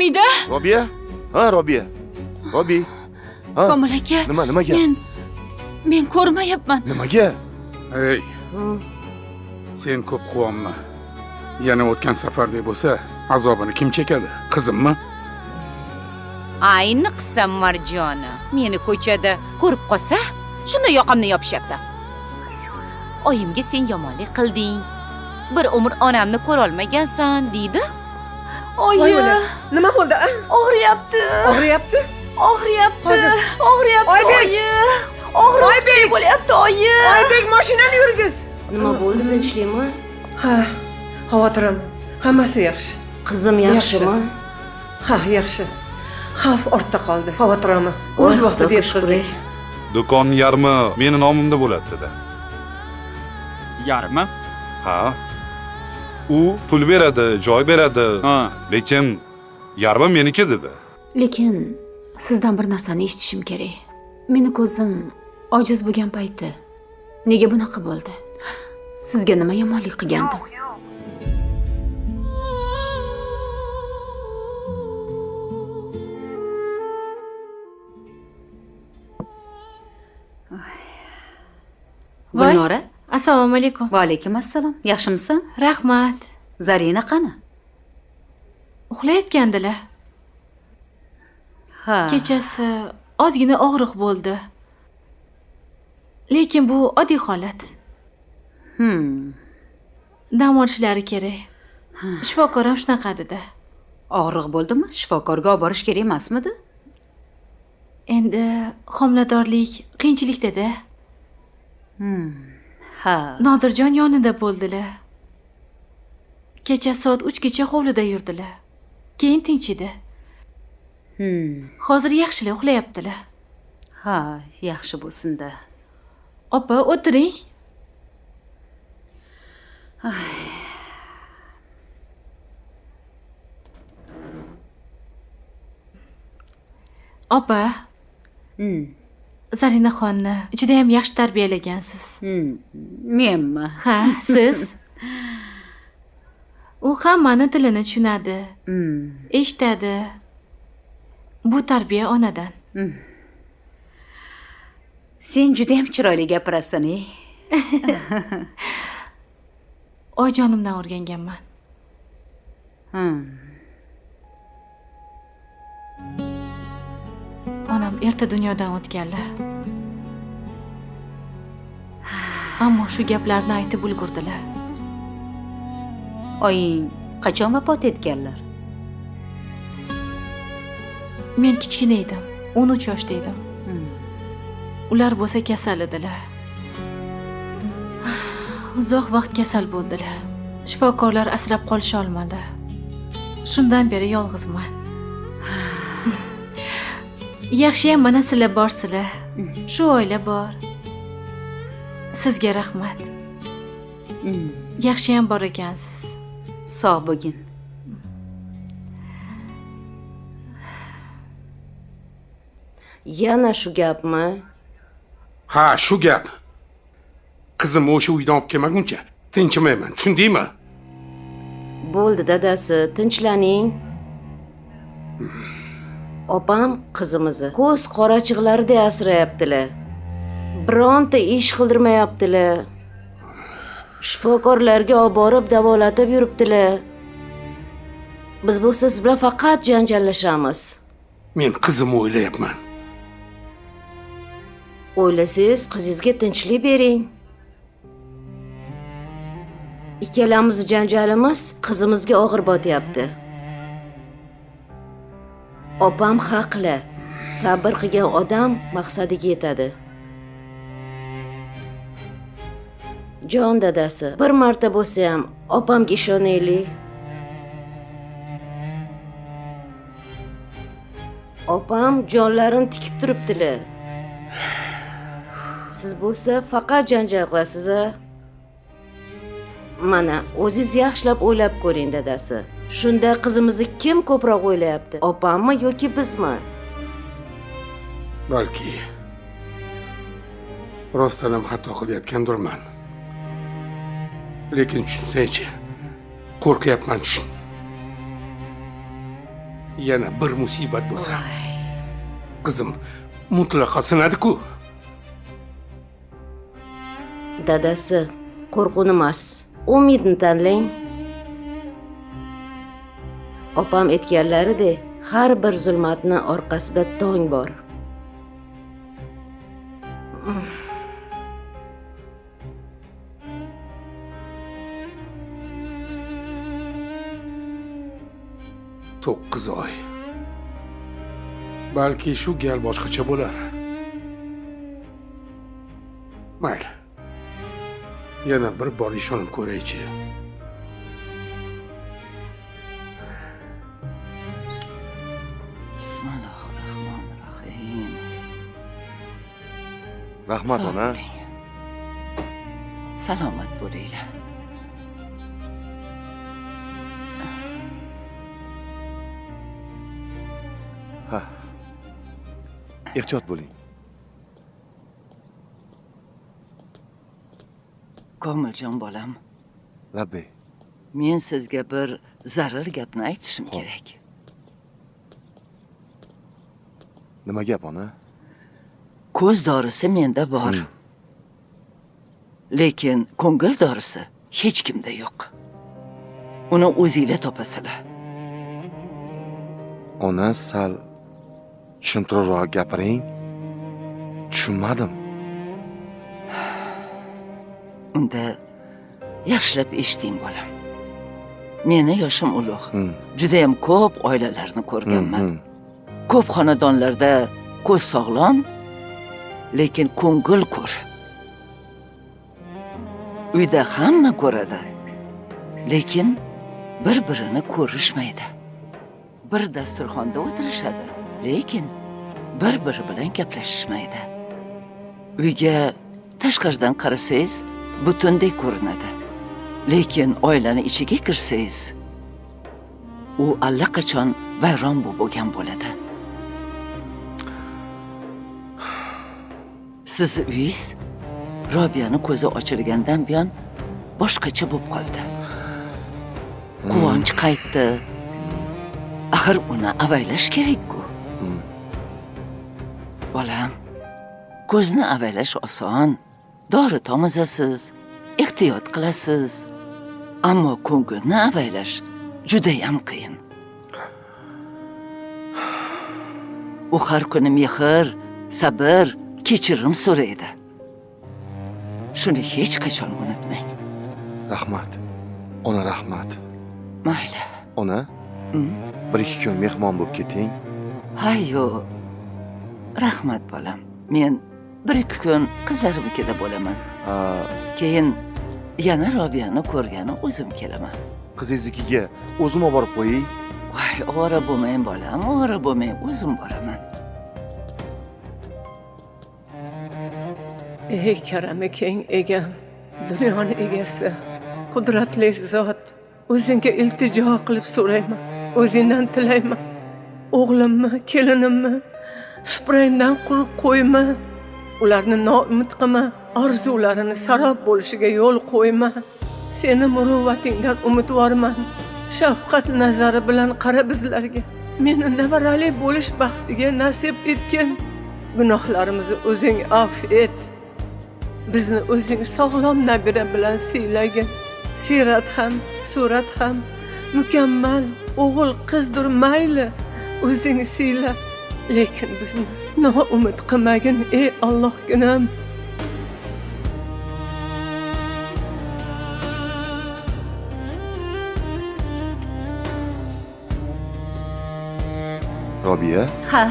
Hamida? Robiya? Ha, Robiya. Robi. Ha. Komil aka. Nimaga? Men ko'rmayapman. Nimaga? Ey. Sen ko'p quvonma. Yana o'tgan safardek bo'lsa, azobini kim chekadi? Qizimmi? Ayni qissam Marjoni. Meni ko'chada ko'rib qolsa, shunda yoqamni yopishyapti. Oyimga sen yomonlik qilding. Bir umr onamni ko'ra olmagansan, deydi. Oyi, Nima bo'ldi? og'riyapti. Og'riyapti? Og'riyapti. Hozir. Og'riyapti. Oybek! Oyi. Og'riq Oybek! bo'lyapti, oyi. Oybek, mashinani yurgiz. Nima bo'ldi, tinchlikmi? Ha, xavotirim. Hammasi yaxshi. Qizim yaxshimi? Ha, yaxshi. Xavf ortda qoldi. Xavotirimi? O'z vaqtida yetkazdik. Do'kon yarmi meni nomimda bo'ladi dedi. Yarmi? Ha. U pul beradi, joy beradi. Ha. Lekin yarmi meniki dedi. Lekin sizdan bir narsani eshitishim kerak. Meni ko'zim ojiz bo'lgan payti nega bunaqa bo'ldi? Sizga nima yomonlik qilgandim? Gulnora, Assalomu alaykum. va alaykum assalom. Yaxshimisan? Rahmat. Zarina qani? Uxlayotgandilar. Ha. Kechasi ozgina og'riq bo'ldi. Lekin bu oddiy holat. Dam olishlari kerak. Shifokor ham shunaqa dedi. Og'riq bo'ldimi? Shifokorga olib borish kerak emasmidi? Endi homiladorlik qiyinchilikda-da. Ha. Nodirjon yonida bo'ldilar. Kecha soat 3 gacha hovlida yurdilar. Keyin tinchidi. Hozir yaxshilar, uxlayaptilar. Ha, yaxshi bo'lsin-da. Opa, o'tiring. Opa, Zarinaxonni juda ham yaxshi tarbiyalagansiz. Menmi? Ha, siz. U hammani tilini tushunadi, eshitadi. Bu tarbiya onadan. Sen juda ham chiroyli gapirasan-ey. Oyijonimdan o'rganganman. Onam erta dunyodan o'tganlar. Ammo shu gaplarni aytib ulgurdilar. Oying qachon vafot etganlar? Men kichkina edim, 13 yoshda edim. Ular bo'lsa kasal edilar. Uzoq vaqt kasal bo'ldilar. Shifokorlar asrab qolisha olmadi. Shundan beri yolg'izman. Yaxshiyam mana sizlar borsizlar. Shu oila bor. Sizga rahmat. Yaxshiyam bor ekansiz. Sog' bo'lgin. Yana shu gapmi? Ha, shu gap. Qizim o'sha uydan olib kelmaguncha tinchimayman, tushundingmi? Bo'ldi dadasi, tinchlaning. Opam qizimizni ko'z qorachiqlarida asrayaptilar. Bironta ish qildirmayaptilar. Shifokorlarga olib borib davolatib yuribdilar. Biz bo'lsa siz bilan faqat janjallashamiz. Men qizimni o'ylayapman. O'ylasangiz qizingizga tinchlik bering. Ikkalamiz janjalimiz qizimizga og'ir botyapti. Opam haqli. Sabr qilgan odam maqsadiga yetadi. Jon dadasi, bir marta bo'lsa ham opamga ishonaylik. Opam jonlarini tikib turibdilar. Siz bo'lsa faqat janjal qilasiz. Mana, o'zingiz yaxshilab o'ylab ko'ring dadasi. Shunda qizimizni kim ko'proq o'ylayapti? Opammi yoki bizmi? Balki rostdan ham xato qilayotgandirman. Lekin tushunsangchi, qo'rqyapman tushun. yana bir musibat bo'lsa, qizim mutlaqo sinadi-ku. Dadasi, qo'rquvni emas, umidni tanlang. Opam aytganlaridek, har bir zulmatni orqasida tong bor. To'qqiz oy. Balki shu gal boshqacha bo'lar. Mayli. Yana bir bor ishonib ko'raychi. Bismillahirrohmanirrohim. Rahmat ona. Salomat bo'linglar. Ha. Ehtiyot bo'ling. Komiljon bolam, Labbay. men sizga bir zarur gapni aytishim kerak. Nima gap ona? Ko'z dorisi menda bor. Lekin ko'ngil dorisi hech kimda yo'q. Uni o'zingizlar topasizlar. Ona sal tushuntirroq gapiring. Tushunmadim. Unda yaxshilab eshiting bolam. Meni yoshim ulug'. Juda ham ko'p oilalarni ko'rganman. Ko'p xonadonlarda ko'z sog'lom, lekin ko'ngil ko'r. Uyda hamma ko'radi, lekin bir-birini ko'rishmaydi. Bir dasturxonda o'tirishadi, lekin bir-biri bilan gaplashishmaydi. Uyga tashqaridan qarasangiz, butundek ko'rinadi. Lekin oilani ichiga kirsangiz, u allaqachon vayron bo'lgan bo'ladi. Siz uyingiz Robiyani ko'zi ochilgandan buyon boshqacha bo'lib qoldi. Quvonch qaytdi. Axir uni avaylash kerak-ku. Bolam, ko'zni avaylash oson. Dori tomizasiz, ehtiyot qilasiz. Ammo ko'ngilni avaylash juda ham qiyin. U har kuni mehr, sabr, kechirim so'raydi. Shuni hech qachon unutmang. Rahmat. Ona rahmat. Mayli. Ona, bir ikki kun mehmon bo'lib keting. Hayyo. Rahmat bolam. Men bir ikki kun qizlarimnikida bo'laman. Keyin yana Robiyani ko'rgani o'zim kelaman. Qizingiznikiga o'zim olib borib qo'yay. Voy, ovora bo'lmang bolam, ovora bo'lmang, o'zim boraman. Ey karami keng egam, dunyoni egasi, qudratli zot, o'zingga iltijo qilib so'rayman, o'zingdan tilayman. O'g'limmi, kelinimmi, suprangdan quruq qo'yma, ularni noumid qilma, orzularini sarob bo'lishiga yo'l qo'yma. Seni muruvvatingdan umidvorman. Shafqat nazari bilan qara bizlarga. Meni nevarali bo'lish baxtiga nasib etgin. Gunohlarimizni o'zing afv et. Bizni o'zing sog'lom nabira bilan siylagin. Sirat ham, surat ham mukammal o'g'il qizdir mayli, o'zing siyla. Lekin bizni noumid qilmagin ey Allohginam. Robiya, Ha,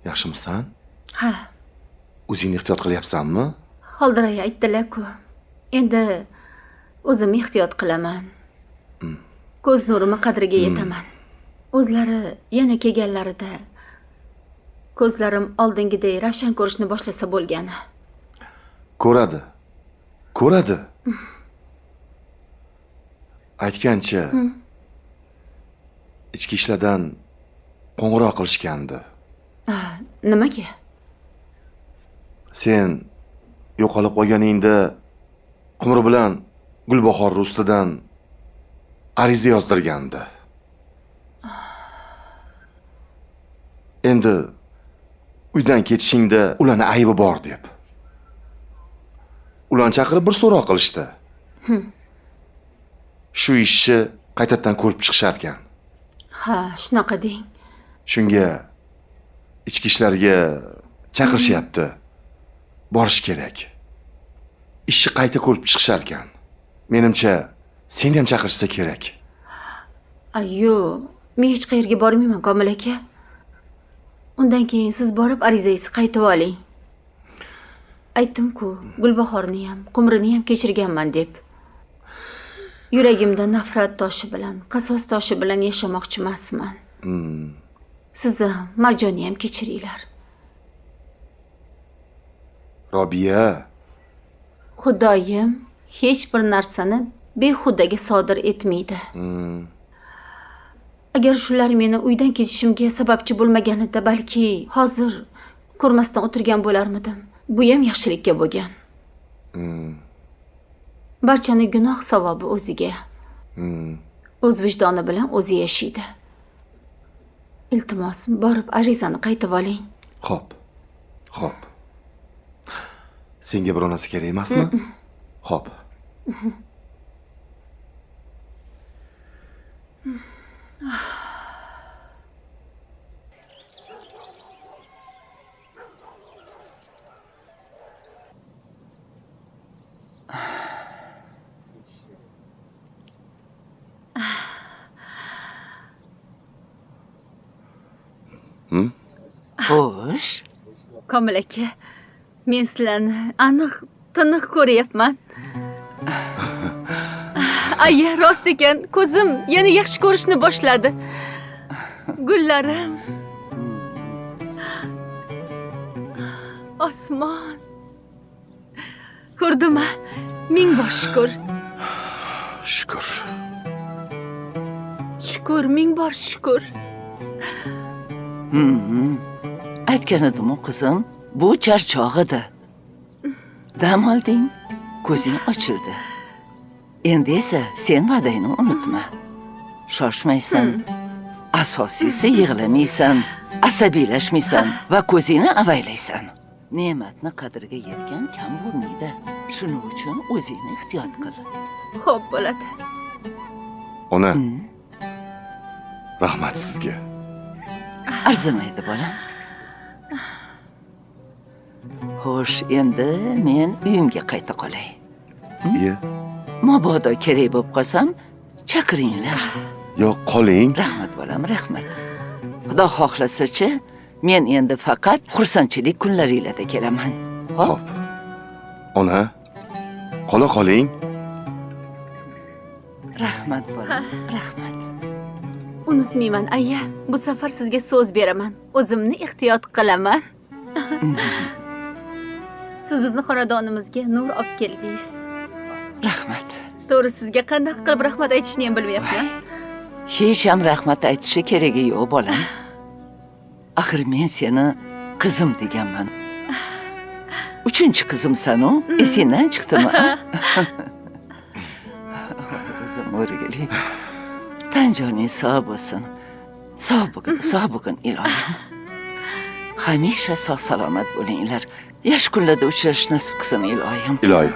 yaxshimisan? ha. O'zingni ehtiyot qilyapsanmi? Holdiray aytdilar-ku. Endi o'zim ehtiyot qilaman. Ko'z nurimni qadriga yetaman. O'zlari yana kelganlarida ko'zlarim oldingidek ravshan ko'rishni boshlasa bo'lgani. Ko'radi. Ko'radi. Aytgancha ichki ishlardan qo'ng'iroq qilishgandi. Nimaga? Sen yo'qolib qolganingda qumri bilan Gulbahor ustidan ariza yozdirgandi. Endi uydan ketishingda ularning aybi bor deb. Ularni chaqirib bir so'roq qilishdi. Shu ishni qaytadan ko'rib chiqishar ekan. Ha, shunaqa deng. Shunga ichki ishlarga chaqirishyapti. Borish kerak. Ishni qayta ko'rib chiqishar ekan. Menimcha, seni ham chaqirishsa kerak. Ayyo, men hech qayerga bormayman, Komil aka. Undan keyin siz borib arizangizni qaytib oling. Aytdim-ku, Gulbahorni ham, Qumrini ham kechirganman deb. Yuragimda nafrat toshi bilan, qasos toshi bilan yashamoqchi emasman. Sizni Marjonni ham kechiringlar. Robiya, Xudoyim hech bir narsani behudaga sodir etmaydi. Agar shular meni uydan ketishimga sababchi bo'lmaganida balki hozir ko'rmasdan o'tirgan bo'larmidim. Bu ham yaxshilikka bo'lgan. Barchaning gunoh savobi o'ziga. O'z vijdoni bilan o'zi yashaydi. Iltimos, borib arizani qaytib oling. Xo'p. Xo'p. Senga bironasi kerak emasmi? Xo'p. Xo'sh, Komil aka, men sizlarni aniq tiniq ko'ryapman. Ayya, rost ekan, ko'zim yana yaxshi ko'rishni boshladi. Gullarim. Osmon. Ko'rdimmi? Ming bor shukr. Shukr. Shukr, ming bor shukr. aytgan edim-ku qizim, bu charchoq edi. Dam olding, ko'zing ochildi. Endi esa sen va'dangni unutma. Shoshmaysan. Asosiysi yig'lamaysan, asabiylashmaysan va ko'zingni avaylaysan. Ne'matni qadriga yetgan kam bo'lmaydi. Shuning uchun o'zingni ehtiyot qil. Xo'p bo'ladi. Ona, rahmat sizga. Arzimaydi bolam. Xo'sh, endi men uyimga qayta qolay. Iye. Mabodo kerak bo'lib qolsam, chaqiringlar. Yo'q, qoling. Rahmat bolam, rahmat. Xudo xohlasa-chi, men endi faqat xursandchilik kunlaringizda kelaman. Xo'p. Ona, qola qoling. Rahmat bolam, rahmat. Unutmayman, ayya. Bu safar sizga so'z beraman. O'zimni ehtiyot qilaman. Siz bizni xonadonimizga nur olib keldingiz. Rahmat. To'g'ri, sizga qanday qilib rahmat aytishni ham bilmayapman. Hech ham rahmat aytishi keragi yo'q bolam. Axir men seni qizim deganman. 3-chi qizimsan-u, esingdan chiqdimi? O'zim o'rgili. Tan joning sog' bo'lsin. Sog' bo'lgin ilohim. Hamisha sog' salomat bo'linglar. Yaxshi kunlarda uchrashish nasib qilsin ilohim. Iloyim.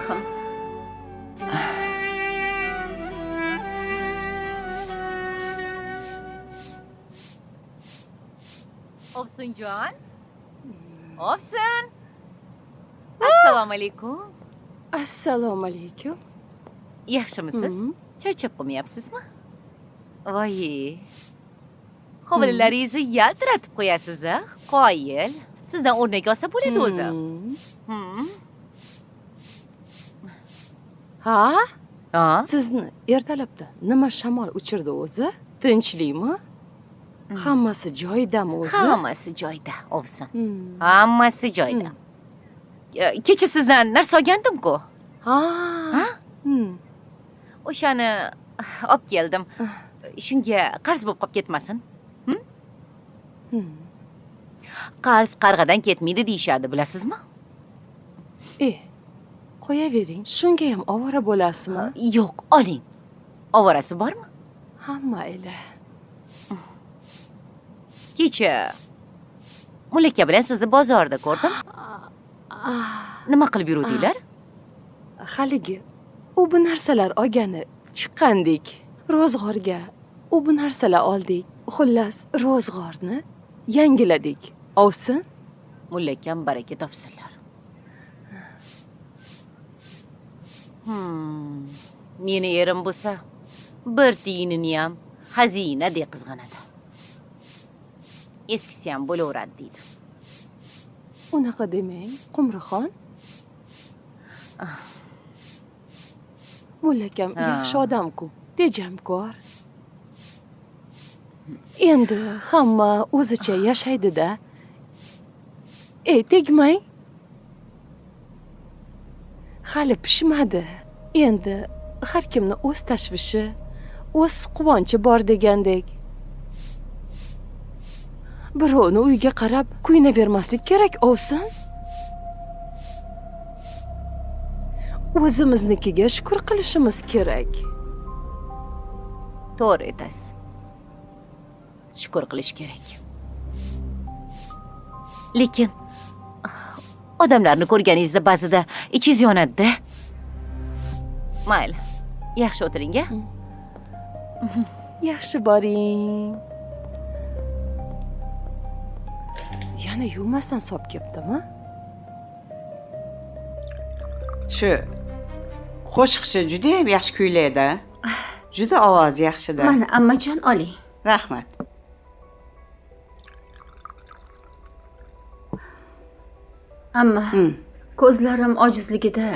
Ovsunjon. Ovsun. Assalomu alaykum. Assalomu alaykum. Yaxshimisiz? Charchab qolmayapsizmi? Voy. Hovlilaringizni yaltiratib qo'yasiz-a? Qoyil. Sizdan o'rnak olsa bo'ladi o'zi. Ha? Ha? Sizni ertalabda nima shamol uchirdi o'zi? Tinchlikmi? Hammasi joyidami o'zi? Hammasi joyida, Ovsun. Hammasi joyida. Kecha sizdan narsa olgandim-ku. Ha? O'shani olib keldim. Shunga qarz bo'lib qolib ketmasin. Qarz qarg'adan ketmaydi deyshadi, bilasizmi? Qo'yavering. Shunga ham ovora bo'lasizmi? Yo'q, oling. Ovorasi bormi? Hammayla. Kecha Mulaka bilan sizni bozorda ko'rdim. Nima qilib yuruvdinglar? Haligi u bu narsalar olgani chiqqandik. Ro'zg'orga u bu narsalar oldik. Xullas, ro'zg'orni yangiladik. Ovsin? Mulakam baraka topsinlar. Meni erim bo'lsa, bir tiyinini ham xazina deb qizg'anadi. Eskisi ham bo'laveradi deydi. Unaqa demang, Qumrixon. Mulakam yaxshi odam-ku, tejamkor. Endi hamma o'zicha yashaydi-da. Tegmang. Hali pishmadi. Endi har kimni o'z tashvishi, o'z quvonchi bor degandek. Birovni uyiga qarab kuyinavermaslik kerak, ovsin. O'zimiznikiga shukr qilishimiz kerak. To'g'ri aytasiz. Shukr qilish kerak. Lekin odamlarni ko'rganingizda ba'zida ichingiz yonadi-da. Mayli, yaxshi o'tiring-a. Yaxshi boring. Yana yuvmasdan sop ketdimi? Shu qo'shiqchi juda ham yaxshi kuylaydi. Juda ovozi yaxshi-da. Mana ammajon oling. Rahmat. Amma ko'zlarim ojizligida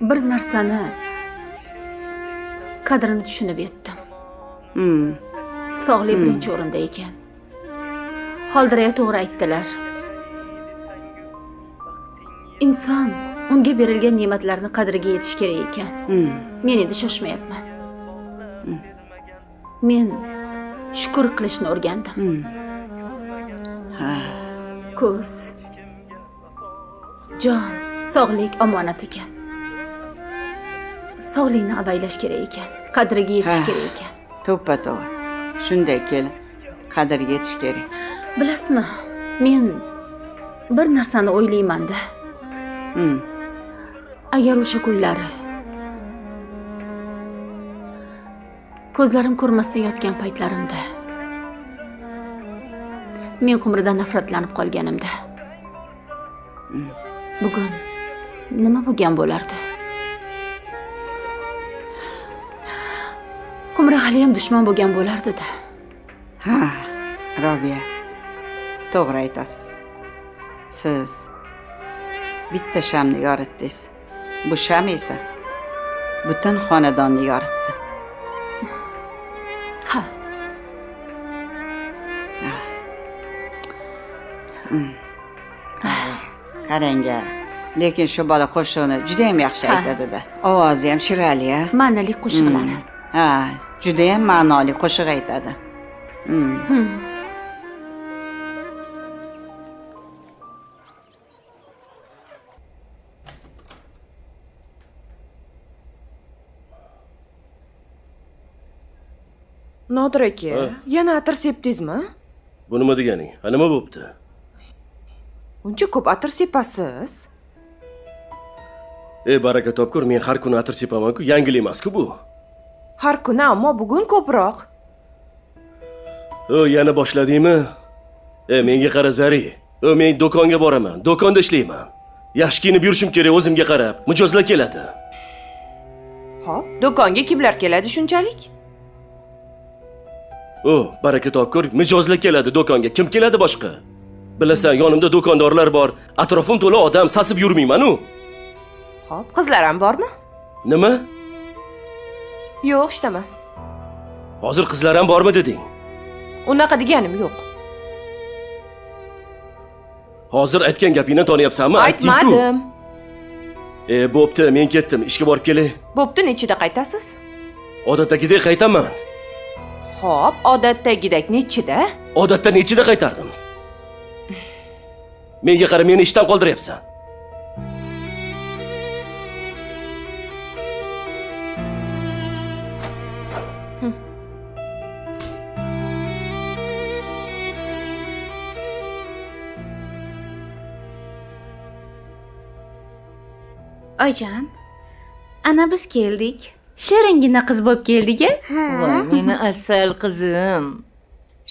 bir narsani qadrini tushunib yetdim. Sog'lik birinchi o'rinda ekan. Holdiraya to'g'ri aytdilar. Inson unga berilgan ne'matlarni qadriga yetish kerak ekan. Men endi shoshmayapman. Men shukr qilishni o'rgandim. Ko'z, jon, sog'lik omonat ekan. Sog'likni avaylash kerak ekan, qadriga yetish kerak ekan. To'ppa-to'g'ri. Shunday kelin, qadriga yetish kerak. Bilasizmi, men bir narsani o'ylayman-da. Agar o'sha kunlari ko'zlarim ko'rmasdan yotgan paytlarimda men Qumridan nafratlanib qolganimda bugun nima bo'lgan bo'lardi? Qumri hali ham dushman bo'lgan bo'lardi-da. Ha, Robiya. To'g'ri aytasiz. Siz bitta shamni yoritdingiz. Bu sham esa butun xonadonni yoritdi. Ha. Qarang-a. Lekin shu bola qo'shiqni juda ham yaxshi aytadi-da. Ovozi ham shirali-a. Ma'noli qo'shiqlari. Ha, juda ham ma'noli qo'shiq aytadi. Nodir aka, yana atir sepdingizmi? Bu nima deganing? Nima bo'pti? Uncha ko'p atir sepasiz? Baraka topkur, men har kuni atir sepaman-ku, yangilik emas-ku bu. Har kuni, ammo bugun ko'proq. Yana boshladingmi? Menga qara Zari. Men do'konga boraman, do'konda ishlayman. Yaxshi kiyinib yurishim kerak o'zimga qarab. Mijozlar keladi. Xo'p, do'konga kimlar keladi shunchalik? Baraka topkur, mijozlar keladi do'konga. Kim keladi boshqa? Bilasan, yonimda do'kondorlar bor. Atrofim to'la odam, sasib yurmayman-u. Xo'p, qizlar ham bormi? Nima? Yo'q, ishtama. Hozir qizlar ham bormi deding? Unaqa deganim yo'q. Hozir aytgan gapingni tonyapsanmi? Aytmadim. Bo'pti, men ketdim. Ishga borib kelay. Bo'pti, nechida qaytasiz? Odatdagidek qaytaman. Xo'p, odatdagidek nechida? Odatda nechida qaytardim? Menga qara, meni ishdan qoldiryapsan. Oyijon, ana biz keldik. Shiringina qiz bo'lib keldik-a? Voy, meni asal qizim.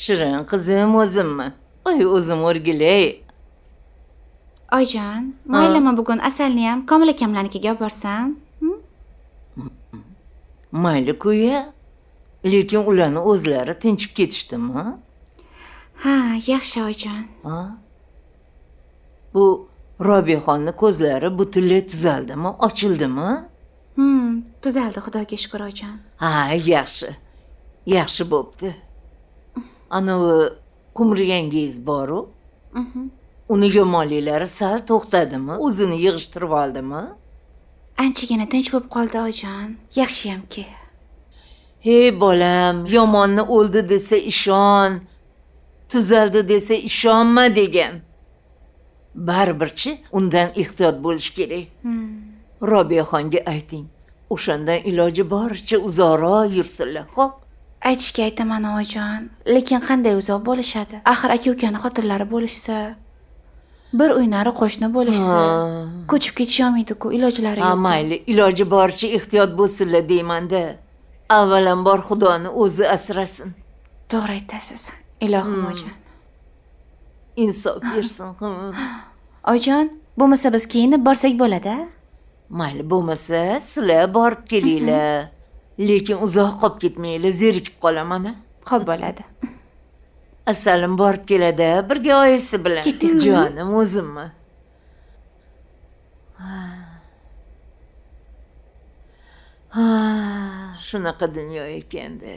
Shirin qizim o'zimmi? Voy, o'zim o'rgilay. Oyijon, maylimi bugun asalni ham Komil akamlarnikiga olib borsam? Mayli ku-ya. Lekin ularni o'zlari tinchib ketishdimi? Ha, yaxshi oyijon. Ha? Bu Robiyaxonni ko'zlari butunlay tuzaldimi, ochildimi? Tuzaldi, Xudoga shukr oyijon. Ha, yaxshi. Yaxshi bo'pti. Anavi qumriyangiz bor-u? Uni yomonliklari sal to'xtadimi? O'zini yig'ishtirib oldimi? Anchagina tinch bo'lib qoldi oyijon. Yaxshiyamki. Hey bolam, yomonni o'ldi desa ishon, tuzaldi desa ishonma degan. Baribirchi undan ehtiyot bo'lish kerak. Robiyaxonga ayting, o'shandan iloji boricha uzoqroq yursinlar, xo'p? Aytishga aytaman oyijon, lekin qanday uzoq bo'lishadi? Axir aka-ukani xotinlari bo'lishsa, bir uynari qo'shni bo'lishsa, ko'chib ketisholmaydi-ku, ilojlari yo'q. Mayli, iloji boricha ehtiyot bo'lsinlar deyman-da. Avvalambor Xudoni o'zi asrasin. To'g'ri aytasiz, ilohim oyijon. Insof bersin. Oyijon, bo'lmasa biz kiyinib borsak bo'ladi? Mayli, bo'lmasa sizlar borib kelinglar. Lekin uzoq qolib ketmanglar, zerikib qolaman. Xo'p bo'ladi. Asalim borib keladi, birga oyisi bilan. Ketdik, jonim o'zimmi? Shunaqa dunyo ekan-da.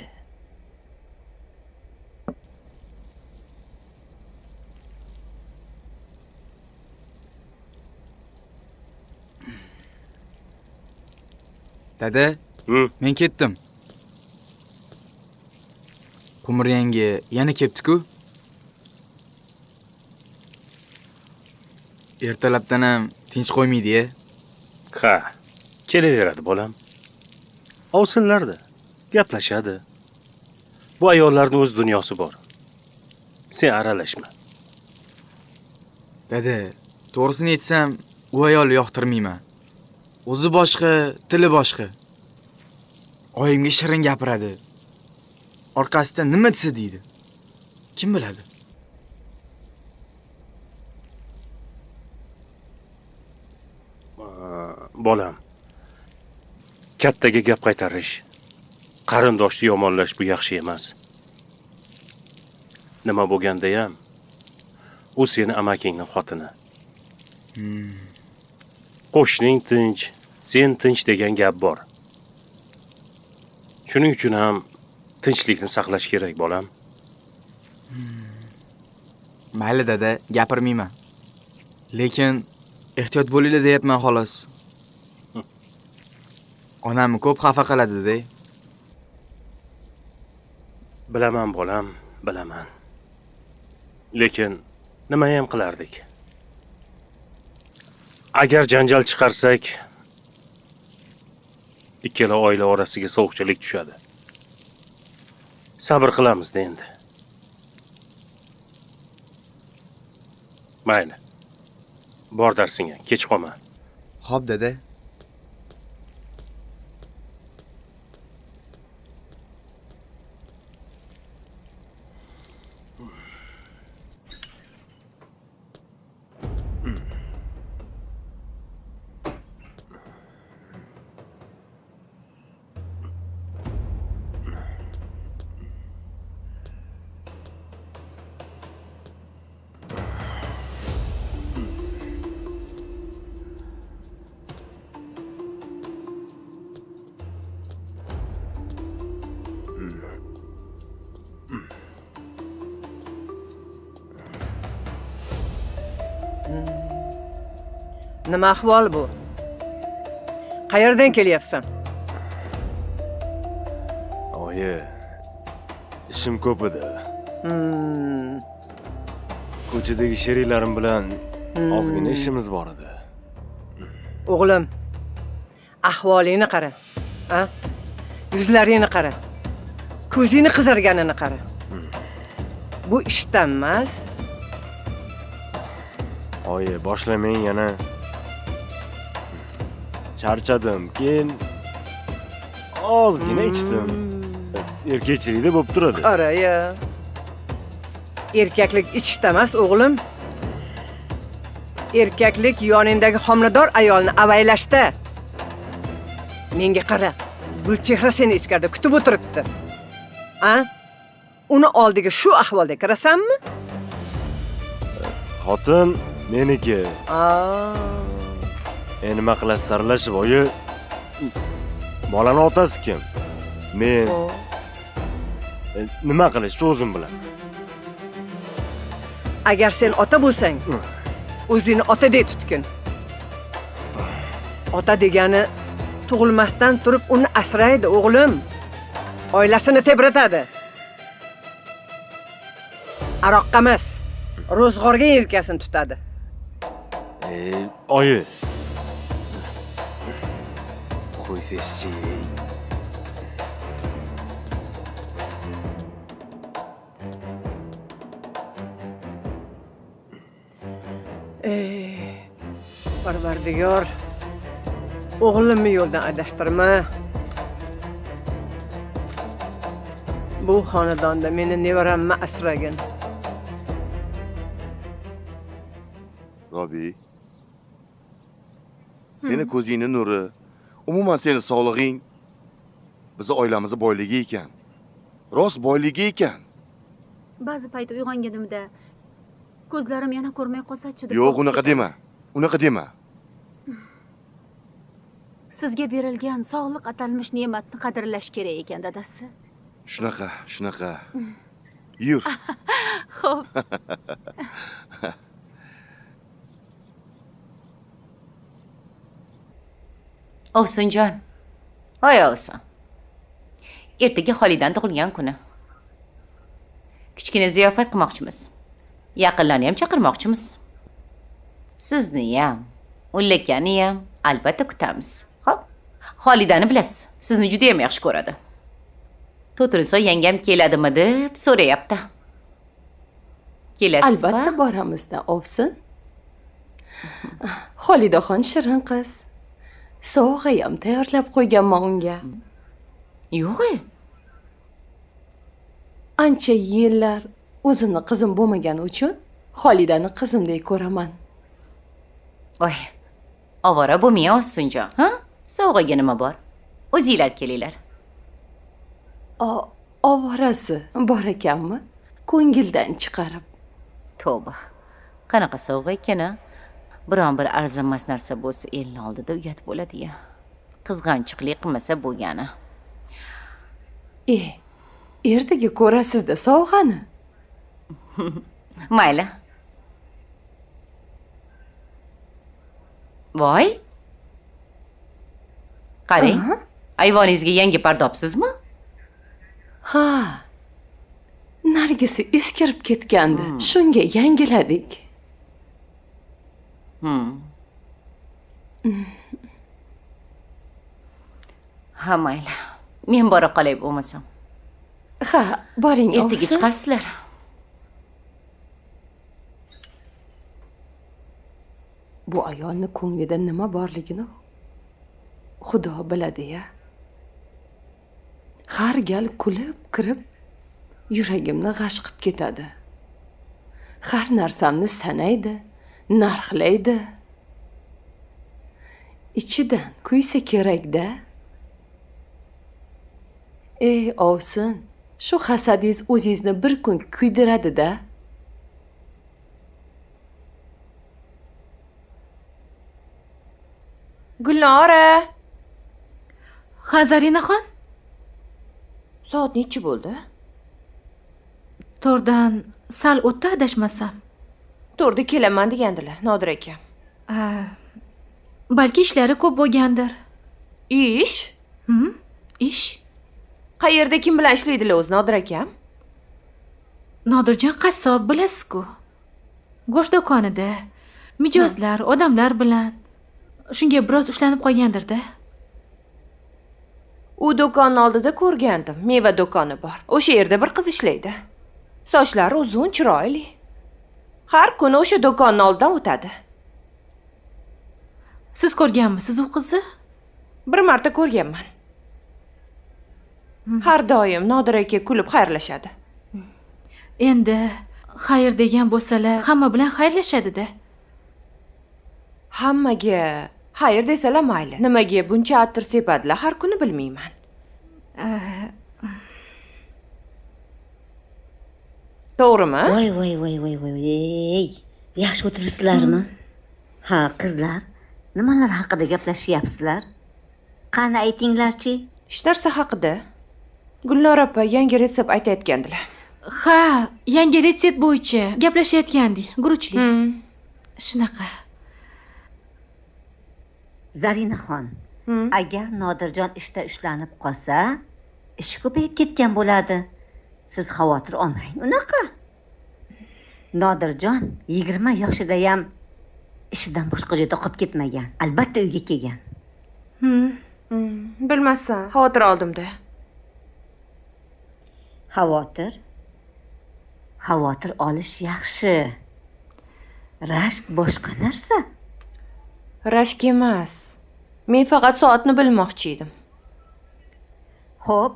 Dada, men ketdim. Qumur yangi yana ketdi-ku. Ertalabdan ham tinch qo'ymaydi-ya. Ha, kelaveradi bolam. Ovsinlarda, gaplashadi. Bu ayollarning o'z dunyosi bor. Sen aralashma. Dada, to'g'risini aytsam, u ayolni yoqtirmayman. O'zi boshqa, tili boshqa. Oyimga shirin gapiradi. Orqasidan nima desa deydi. Kim biladi? Bolam. Kattaga gap qaytarish, qarindoshni yomonlash bu yaxshi emas. Nima bo'lganda ham, u seni amakingning xotini. Qo'shning tinch, sen tinch degan gap bor. Shuning uchun ham tinchlikni saqlash kerak, bolam. Mayli dada, gapirmayman. Lekin ehtiyot bo'linglar deyapman xolos. Onamni ko'p xafa qiladi-da. Bilaman bolam, bilaman. Lekin nima ham qilardik? Agar janjal chiqarsak, ikkala oila orasiga sovuqchilik tushadi. Sabr qilamiz-da endi. Mayli. Bor darsingga, kech qolma. Xo'p, dada. Nima ahvol bu? Qayerdan kelyapsan? Oyi, ishim ko'p edi. Ko'chadagi sheriklarim bilan ozgina ishimiz bor edi. O'g'lim, ahvolingni qara. Ha? Yuzlaringni qara. Ko'zingni qizarganini qara. Bu ishdan emas. Oyi, boshlamang yana. charchadim. Keyin ozgina ichdim. Erkakchilikda bo'lib turadi. Qara-ya. Erkaklik ichishda emas, o'g'lim. Erkaklik yoningdagi homilador ayolni avaylashda. Menga qara. Gulchehra seni ichkarida kutib o'tiribdi. A? Uni oldiga shu ahvolda kirasanmi? Xotin meniki. Nima qilasiz saralashib, oyi? Bolani otasi kim? Men. Nima qilish o'zim bilan. Agar sen ota bo'lsang, o'zingni otadek tutgin. Ota degani tug'ilmasdan turib uni asraydi, o'g'lim. Oilasini tebratadi. Aroqqa emas, ro'zg'orga yelkasini tutadi. Oyi. Qo'ysizchi. Parvardigor, o'g'limni yo'ldan adashtirma. Bu xonadonda meni nevaramni asragin. Robi, seni ko'zingning nuri, umuman seni sog'lig'ing bizi oilamiz boyligi ekan. Rost boyligi ekan. Ba'zi payt uyg'onganimda ko'zlarim yana ko'rmay qolsa-chi deb. Yo'q, unaqa dema. Unaqa dema. Sizga berilgan sog'liq atalmish ne'matni qadrlash kerak ekan, dadasi. Shunaqa. Yur. Xo'p. Ovsinjon. Voy Ovsin. Ertaga Xolidan tug'ilgan kuni. Kichkina ziyofat qilmoqchimiz. Yaqinlarni ham chaqirmoqchimiz. Sizni ham, Ullakani ham albatta kutamiz. Xo'p. Xolidani bilasiz, sizni juda ham yaxshi ko'radi. To'trinsoy yangam keladimi deb so'rayapti. Kelasizmi? Albatta boramizda, Ovsin. Xolidaxon shirin qiz. Sovg'a ham tayyorlab qo'yganman unga. Yo'q. Ancha yillar o'zimni qizim bo'lmagani uchun Xolidani qizimdek ko'raman. Voy, ovora bo'lmay Ovsinjon, ha? Sovg'aga nima bor? O'zinglar kelinglar. Ovorasi bor ekanmi? Ko'ngildan chiqarib. Tavba. Qanaqa sovg'a ekan-a? Biron bir arzimas narsa bo'lsa, elning oldida uyat bo'ladi-ya. Qizg'anchiqlik qilmasa bo'lgani. Ertaga ko'rasiz-da sovg'ani. Mayli. Voy. Qarang. Ayvoningizga yangi pardobsizmi? Ha. Nargisi eskirib ketgandi. Shunga yangiladik. Ha, mayli. Men bora qolay bo'lmasam. Ha, boring. Ertaga chiqarsizlar. Bu ayolni ko'nglida nima borligini Xudo biladi-ya. Har gal kulib kirib yuragimni g'ash qilib ketadi. Har narsamni sanaydi, narxlaydi. Ichidan kuysa kerak-da. Ovsin, shu hasadingiz o'zingizni bir kun kuydiradi-da. Gulnora. Ha, Zarinaxon? Soat nechi bo'ldi? To'rdan sal o'tdi adashmasam. To'rda kelaman degandilar, Nodir aka. Balki ishlari ko'p bo'lgandir. Ish? Ish. Qayerda kim bilan ishlaydilar o'zi, Nodir akam? Nodirjon qassob, bilasiz-ku. Go'sht do'konida mijozlar, odamlar bilan shunga biroz ushlanib qolgandir-da. U do'konni oldida ko'rgandim. Meva do'koni bor. O'sha yerda bir qiz ishlaydi. Sochlari uzun, chiroyli. Har kuni o'sha do'konning oldidan o'tadi. Siz ko'rganmisiz u qizni? Bir marta ko'rganman. Har doim Nodir aka kulib xayrlashadi. Endi xayr degan bo'lsalar, hamma bilan xayrlashadi-da. Hammaga xayr desalar mayli. Nimaga buncha atir sepadilar har kuni bilmayman. To'g'rimi? Voy. Yaxshi o'tiribsizlarmi? Ha, qizlar, nimalar haqida gaplashyapsizlar? Qani aytinglarchi? Hech narsa haqida. Gulnora opa yangi retsept aytayotgandilar. Ha, yangi retsept bo'yicha gaplashayotgandik, guruchli. Shunaqa. Zarinaxon, agar Nodirjon ishda ushlanib qolsa, ishi ko'payib ketgan bo'ladi. Siz xavotir olmang. Unaqa. Nodirjon 20 yoshida ham ishidan boshqa joyda qolib ketmagan. Albatta uyga kelgan. Bilmasam, xavotir oldim-da. Xavotir olish yaxshi. Rashk boshqa narsa. Rashk emas. Men faqat soatni bilmoqchi edim. Xo'p,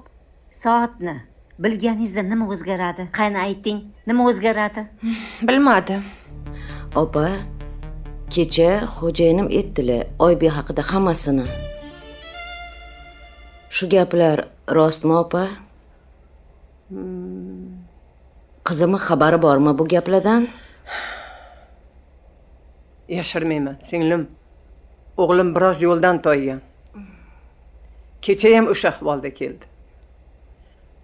soatni bilganingizda nima o'zgaradi? Qani ayting, nima o'zgaradi? Bilmadim. Opa, kecha xo'jayinim aytdilar Oybek haqida hammasini. Shu gaplar rostmi, opa? Qizimning xabari bormi bu gaplardan? Yashirmayman, singlim. O'g'lim biroz yo'ldan toygan. Kecha ham o'sha ahvolda keldi.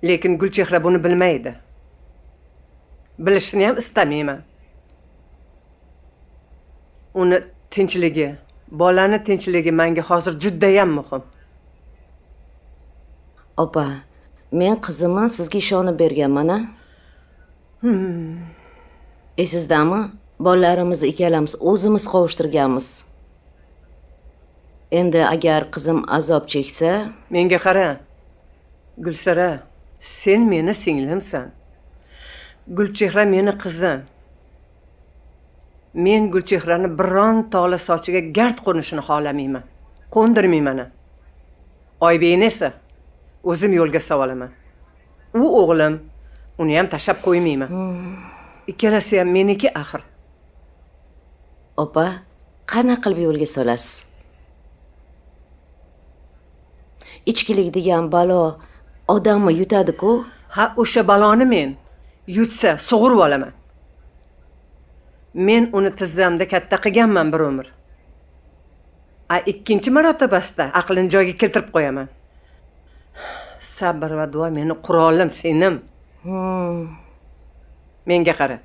Lekin Gulchehra buni bilmaydi. Bilishni ham istamayman. Uni tinchligi, bolani tinchligi menga hozir juda ham muhim. Opa, men qizimni sizga ishonib berganman-a? Esizdami? Bolalarimizni ikkalamiz o'zimiz qovushtirganmiz. Endi agar qizim azob cheksa, menga qara. Gulsara, sen meni singlimsan. Gulchehra meni qizim. Men Gulchehrani biron tola sochiga gard qo'nishini xohlamayman. Qo'ndirmayman. Oybekni esa o'zim yo'lga solaman. U o'g'lim, uni ham tashab qo'ymayman. Ikkalasi ham meniki axir. Opa, qana qilib yo'lga solasiz? Ichkilik degan balo odamni yutadi-ku. Ha, o'sha baloni men yutsa sug'urib olaman. Men uni tizzamda katta qilganman bir umr. Ikkinchi marotabasida aqlini joyiga keltirib qo'yaman. Sabr va duo meni qurolim, senim. Menga qara.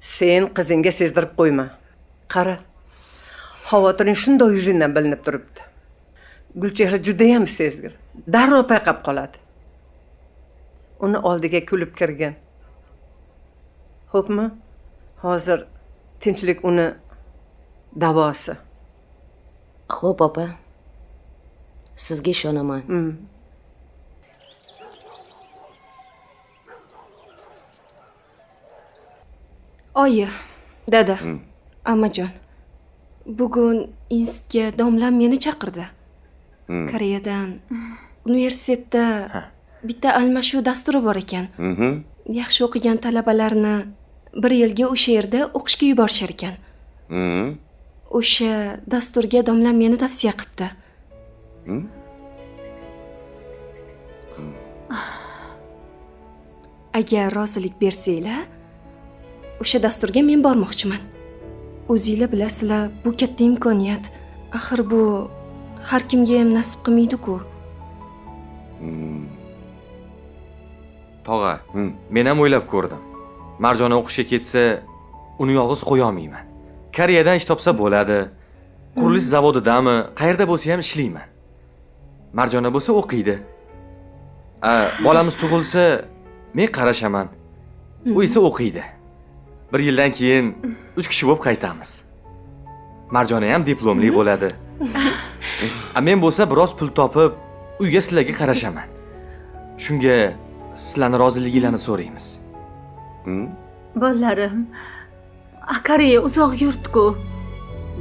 Sen qizingga sezdirib qo'yma. Qara. Xavotiring shunday yuzingdan bilinib turibdi. Gulchehra juda ham sezgir. Darrov payqab qoladi. Uni oldiga kulib kirgan. Xo'pmi? Hozir tinchlik uni davosi. Xo'p, opa. Sizga ishonaman. Oyi, dada, amajon. Bugun institutga domlam meni chaqirdi. Koreyadan universitetda bitta almashuv dasturi bor ekan. Yaxshi o'qigan talabalarni bir yilga o'sha yerda o'qishga yuborishar ekan. O'sha dasturga domlam meni tavsiya qilibdi. Agar rozilik bersanglar, o'sha dasturga men bormoqchiman. O'zingizlar bilasizlar, bu katta imkoniyat. Axir bu har kimga ham nasib qilmaydi-ku. Tog'a, men ham o'ylab ko'rdim. Marjona o'qishga ketsa, uni yolg'iz qo'ya olmayman. Koreyadan ish topsa bo'ladi. Qurilish zavodidami, qayerda bo'lsa ham ishlayman. Marjona bo'lsa o'qiydi. Bolamiz tug'ilsa, men qarashaman. U esa o'qiydi. 1 yildan keyin 3 kishi bo'lib qaytamiz. Marjona ham diplomli bo'ladi. Men bo'lsa biroz pul topib, uyga sizlarga qarashaman. Shunga sizlarning roziliginglarni so'raymiz. Bolalarim, Koreya uzoq yurt-ku.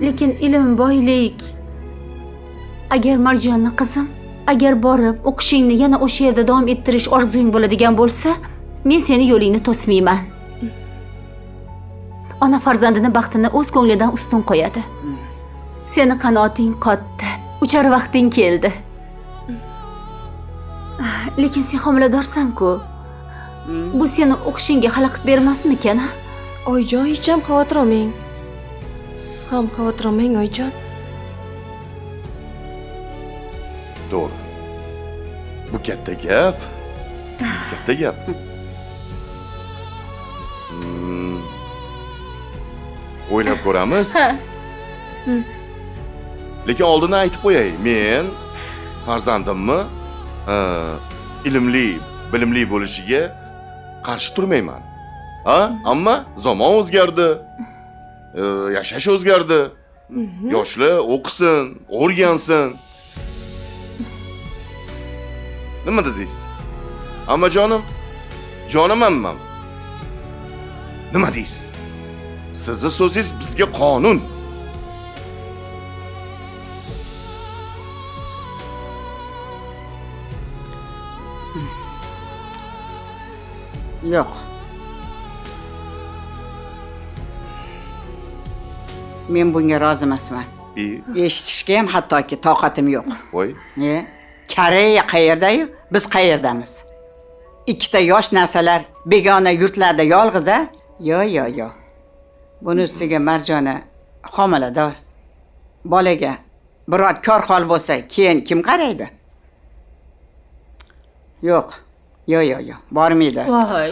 Lekin ilm boylik. Agar Marjonni qizim, agar borib o'qishingni yana o'sha yerda davom ettirish orzuying bo'ladigan bo'lsa, men seni yo'lingni to'smayman. Ona farzandini baxtini o'z ko'nglidan ustun qo'yadi. Seni qanoting qotdi. Uchar vaqting keldi. Lekin sen homiladorsan-ku. Bu seni o'qishingga xalaqit bermasmikan? Oyijon, hech ham xavotir olmang. Siz ham xavotir olmang, oyijon. To'g'ri. Bu katta gap. Katta gap. O'ylab ko'ramiz. Lekin oldin aytib qo'yay, men farzandimni ilmli, bilimli bo'lishiga qarshi turmayman. Ammo zamon o'zgardi. Yashash o'zgardi. Yoshlar o'qisin, o'rgansin. Nima dedingiz? Amma jonim, jonim ammam. Nima deysiz? Sizni so'zingiz bizga qonun. Yo'q. Men bunga rozi emasman. Eshitishga ham hattoki toqatim yo'q. Voy. Koreya qayerda-yu, biz qayerdamiz? Ikkita yosh narsalar begona yurtlarda yolg'iz-a? Yo'q. Buni ustiga Marjona homilador. Bolaga biror kor hol bo'lsa, keyin kim qaraydi? Yo'q. Bormaydi. Voy.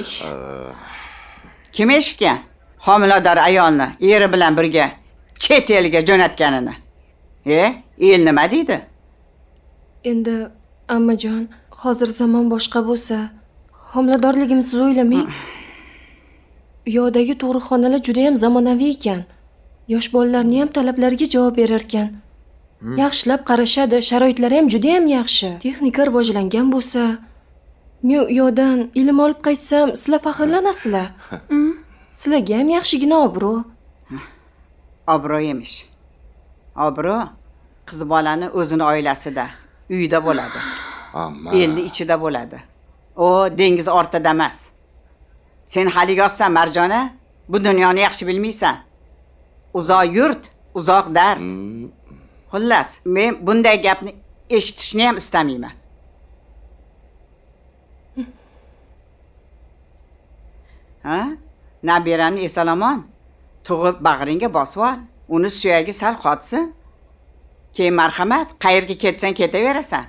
Kim eshitgan? Homilador ayolni eri bilan birga chet elga jo'natganini. El nima deydi? Endi ammajon, hozir zamon boshqa bo'lsa, homiladorligimizni o'ylamang. Uyodagi tug'ruqxonalar juda ham zamonaviy ekan. Yosh bolalarning ham talablariga javob berar ekan. Yaxshilab qarashadi, sharoitlari ham juda ham yaxshi. Texnika rivojlangan bo'lsa, men uyodan ilm olib qaytsam, sizlar faxrlanasizlar. Sizlarga ham yaxshigina obro'. Obro' emish. Obro' qiz bolani o'zini oilasida, uyida bo'ladi. Elni ichida bo'ladi. O dengiz ortida emas. Sen hali yoshsan, Marjona. Bu dunyoni yaxshi bilmaysan. Uzoq yurt, uzoq dard. Xullas, men bunday gapni eshitishni ham istamayman. Nabiramni esalomon tug'ib bag'ringga bosib ol. Uni suyagi sal qotsin. Keyin marhamat, qayerga ketsang ketaverasan.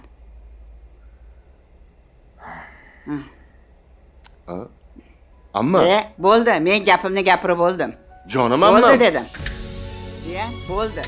Amma. Bo'ldi, men gapimni gapirib bo'ldim. Jonim amma. Bo'ldi dedim. Jiyan, bo'ldi.